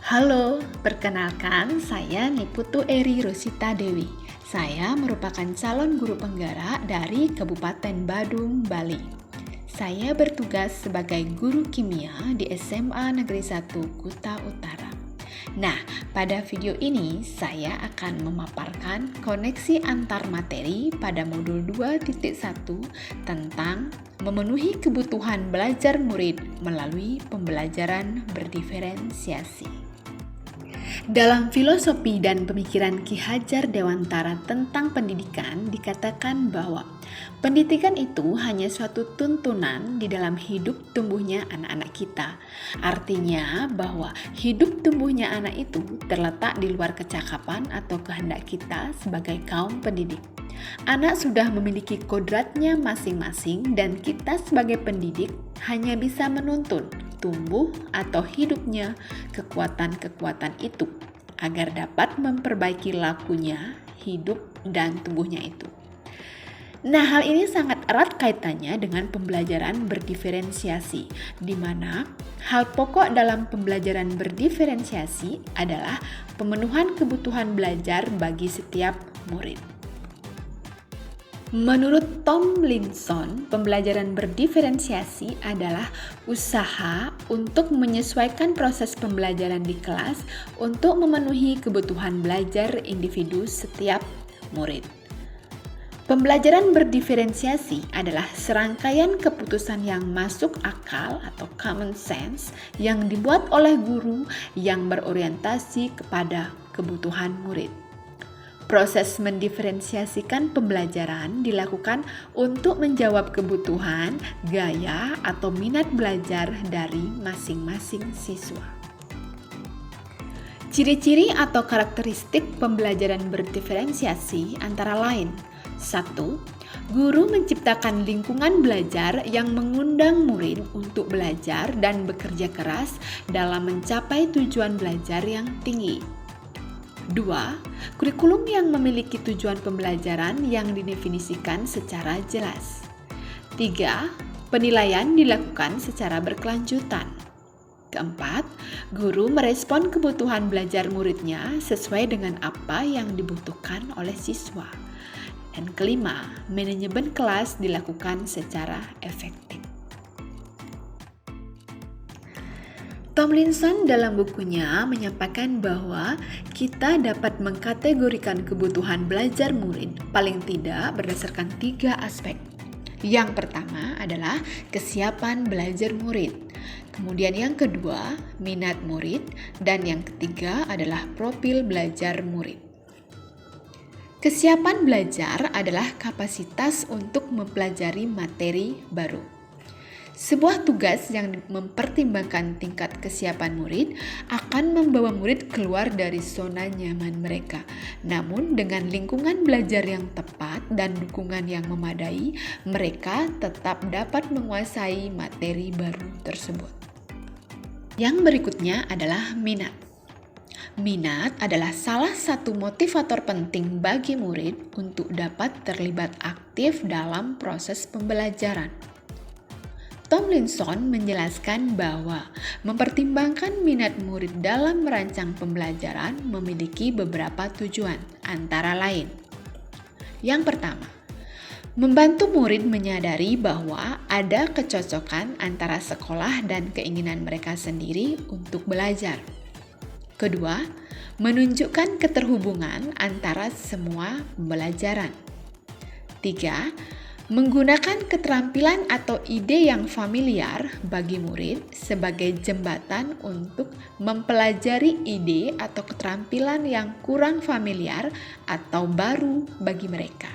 Halo, perkenalkan saya Niputu Eri Rosita Dewi. Saya merupakan calon guru penggara dari Kabupaten Badung, Bali. Saya bertugas sebagai guru kimia di SMA Negeri 1 Kuta Utara. Nah, pada video ini saya akan memaparkan koneksi antar materi pada modul 2.1 tentang memenuhi kebutuhan belajar murid melalui pembelajaran berdiferensiasi. Dalam filosofi dan pemikiran Ki Hajar Dewantara tentang pendidikan dikatakan bahwa pendidikan itu hanya suatu tuntunan di dalam hidup tumbuhnya anak-anak kita. Artinya bahwa hidup tumbuhnya anak itu terletak di luar kecakapan atau kehendak kita sebagai kaum pendidik. Anak sudah memiliki kodratnya masing-masing dan kita sebagai pendidik hanya bisa menuntun tumbuh atau hidupnya kekuatan-kekuatan itu agar dapat memperbaiki lakunya, hidup dan tumbuhnya itu. Nah, hal ini sangat erat kaitannya dengan pembelajaran berdiferensiasi, di mana hal pokok dalam pembelajaran berdiferensiasi adalah pemenuhan kebutuhan belajar bagi setiap murid. Menurut Tomlinson, pembelajaran berdiferensiasi adalah usaha untuk menyesuaikan proses pembelajaran di kelas untuk memenuhi kebutuhan belajar individu setiap murid. Pembelajaran berdiferensiasi adalah serangkaian keputusan yang masuk akal atau common sense yang dibuat oleh guru yang berorientasi kepada kebutuhan murid. Proses mendiferensiasikan pembelajaran dilakukan untuk menjawab kebutuhan, gaya, atau minat belajar dari masing-masing siswa. Ciri-ciri atau karakteristik pembelajaran berdiferensiasi antara lain: 1. Guru menciptakan lingkungan belajar yang mengundang murid untuk belajar dan bekerja keras dalam mencapai tujuan belajar yang tinggi. 2. Kurikulum yang memiliki tujuan pembelajaran yang didefinisikan secara jelas. 3. Penilaian dilakukan secara berkelanjutan. 4. Guru merespon kebutuhan belajar muridnya sesuai dengan apa yang dibutuhkan oleh siswa. Dan 5. Manajemen kelas dilakukan secara efektif. Tomlinson dalam bukunya menyampaikan bahwa kita dapat mengkategorikan kebutuhan belajar murid paling tidak berdasarkan 3 aspek. Yang pertama adalah kesiapan belajar murid. Kemudian yang kedua, minat murid. Dan yang ketiga adalah profil belajar murid. Kesiapan belajar adalah kapasitas untuk mempelajari materi baru. Sebuah tugas yang mempertimbangkan tingkat kesiapan murid akan membawa murid keluar dari zona nyaman mereka. Namun dengan lingkungan belajar yang tepat dan dukungan yang memadai, mereka tetap dapat menguasai materi baru tersebut. Yang berikutnya adalah minat. Minat adalah salah satu motivator penting bagi murid untuk dapat terlibat aktif dalam proses pembelajaran. Tomlinson menjelaskan bahwa mempertimbangkan minat murid dalam merancang pembelajaran memiliki beberapa tujuan, antara lain. Yang pertama, membantu murid menyadari bahwa ada kecocokan antara sekolah dan keinginan mereka sendiri untuk belajar. Kedua, menunjukkan keterhubungan antara semua pembelajaran. 3. Menggunakan keterampilan atau ide yang familiar bagi murid sebagai jembatan untuk mempelajari ide atau keterampilan yang kurang familiar atau baru bagi mereka.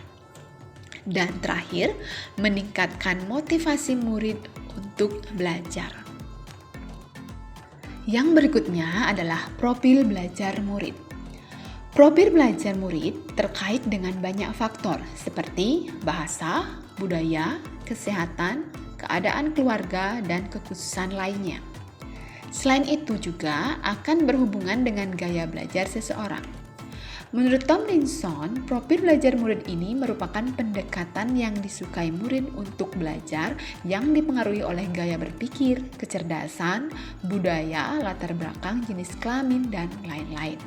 Dan terakhir, meningkatkan motivasi murid untuk belajar. Yang berikutnya adalah profil belajar murid. Profil belajar murid terkait dengan banyak faktor seperti bahasa, budaya, kesehatan, keadaan keluarga, dan kekhususan lainnya. Selain itu juga akan berhubungan dengan gaya belajar seseorang. Menurut Tomlinson, profil belajar murid ini merupakan pendekatan yang disukai murid untuk belajar yang dipengaruhi oleh gaya berpikir, kecerdasan, budaya, latar belakang, jenis kelamin, dan lain-lain.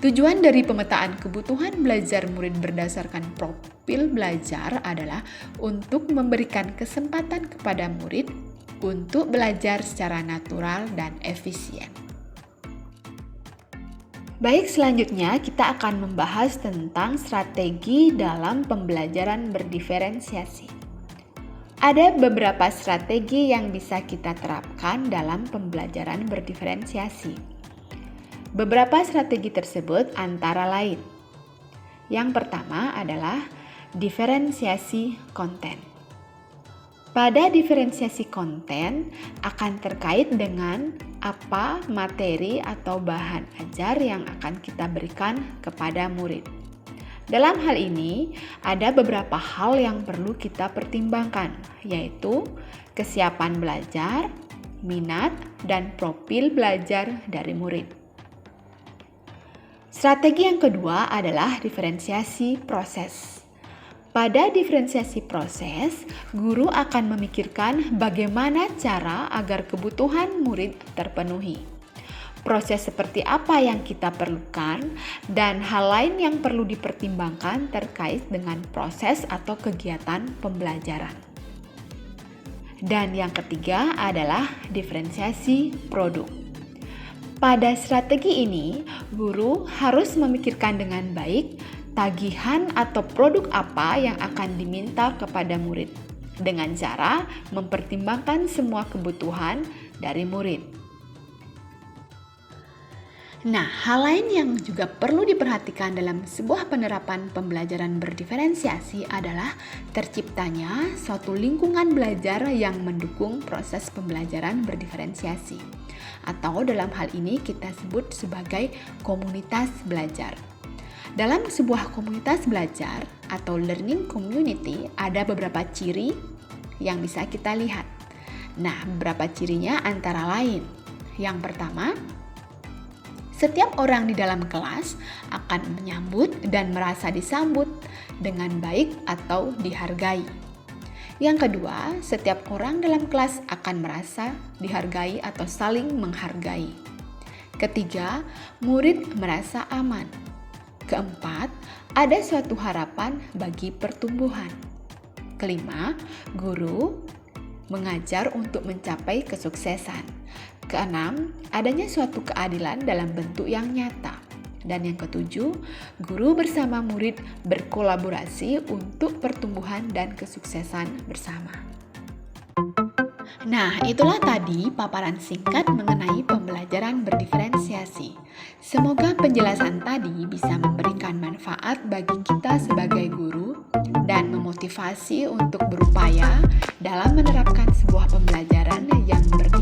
Tujuan dari pemetaan kebutuhan belajar murid berdasarkan profil belajar adalah untuk memberikan kesempatan kepada murid untuk belajar secara natural dan efisien. Baik, selanjutnya kita akan membahas tentang strategi dalam pembelajaran berdiferensiasi. Ada beberapa strategi yang bisa kita terapkan dalam pembelajaran berdiferensiasi. Beberapa strategi tersebut antara lain. Yang pertama adalah diferensiasi konten. Pada diferensiasi konten akan terkait dengan apa materi atau bahan ajar yang akan kita berikan kepada murid. Dalam hal ini, ada beberapa hal yang perlu kita pertimbangkan, yaitu kesiapan belajar, minat, dan profil belajar dari murid. Strategi yang kedua adalah diferensiasi proses. Pada diferensiasi proses, guru akan memikirkan bagaimana cara agar kebutuhan murid terpenuhi. Proses seperti apa yang kita perlukan, dan hal lain yang perlu dipertimbangkan terkait dengan proses atau kegiatan pembelajaran. Dan yang ketiga adalah diferensiasi produk. Pada strategi ini, guru harus memikirkan dengan baik tagihan atau produk apa yang akan diminta kepada murid dengan cara mempertimbangkan semua kebutuhan dari murid. Nah, hal lain yang juga perlu diperhatikan dalam sebuah penerapan pembelajaran berdiferensiasi adalah terciptanya suatu lingkungan belajar yang mendukung proses pembelajaran berdiferensiasi, atau dalam hal ini kita sebut sebagai komunitas belajar. Dalam sebuah komunitas belajar atau learning community ada beberapa ciri yang bisa kita lihat. Nah, beberapa cirinya antara lain. Yang pertama, setiap orang di dalam kelas akan menyambut dan merasa disambut dengan baik atau dihargai. Yang kedua, setiap orang dalam kelas akan merasa dihargai atau saling menghargai. Ketiga, murid merasa aman. Keempat, ada suatu harapan bagi pertumbuhan. Kelima, guru mengajar untuk mencapai kesuksesan. Keenam, adanya suatu keadilan dalam bentuk yang nyata. Dan yang ketujuh, guru bersama murid berkolaborasi untuk pertumbuhan dan kesuksesan bersama. Nah, itulah tadi paparan singkat mengenai pembelajaran berdiferensiasi. Semoga penjelasan tadi bisa memberikan manfaat bagi kita sebagai guru dan memotivasi untuk berupaya dalam menerapkan sebuah pembelajaran yang berdiferensiasi